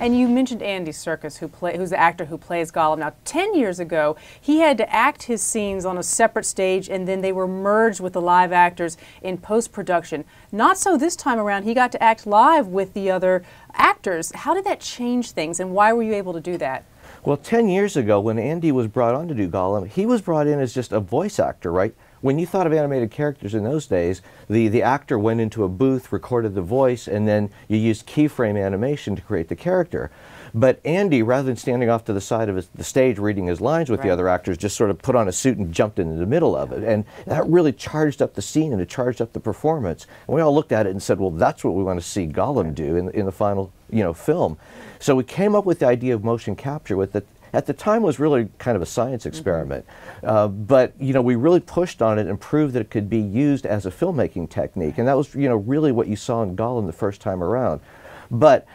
And you mentioned Andy Serkis, who's the actor who plays Gollum. Now, 10 years ago, he had to act his scenes on a separate stage, and then they were merged with the live actors in post-production. Not so this time around. He got to act live with the other actors. How did that change things, and why were you able to do that? Well, 10 years ago, when Andy was brought on to do Gollum, he was brought in as just a voice actor, right? When you thought of animated characters in those days, the actor went into a booth, recorded the voice, and then you used keyframe animation to create the character. But Andy, rather than standing off to the side of the stage reading his lines with the other actors, just sort of put on a suit and jumped into the middle of it. And that really charged up the scene and it charged up the performance. And we all looked at it and said, well, that's what we want to see Gollum do in the final, film. So we came up with the idea of motion capture with it. At the time was really kind of a science experiment, but we really pushed on it and proved that it could be used as a filmmaking technique, and that was really what you saw in Gollum the first time around. But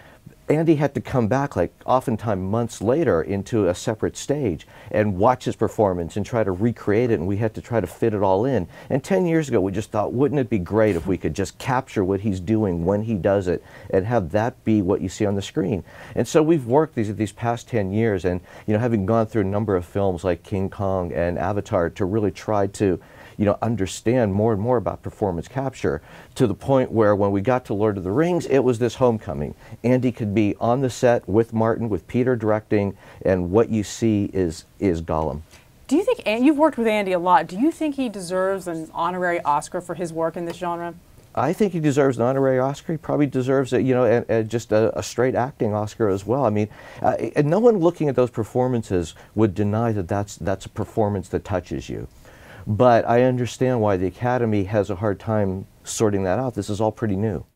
Andy had to come back, like oftentimes months later, into a separate stage and watch his performance and try to recreate it, and we had to try to fit it all in. And 10 years ago, we just thought, wouldn't it be great if we could just capture what he's doing when he does it and have that be what you see on the screen? And so we've worked these past 10 years, and having gone through a number of films like King Kong and Avatar to really try to understand more and more about performance capture, to the point where when we got to Lord of the Rings, it was this homecoming. Andy could be on the set with Martin, with Peter directing, and what you see is Gollum. Do you think, you've worked with Andy a lot, do you think he deserves an honorary Oscar for his work in this genre? I think he deserves an honorary Oscar. He probably deserves just a straight acting Oscar as well. I mean, and no one looking at those performances would deny that that's a performance that touches you. But I understand why the Academy has a hard time sorting that out. This is all pretty new.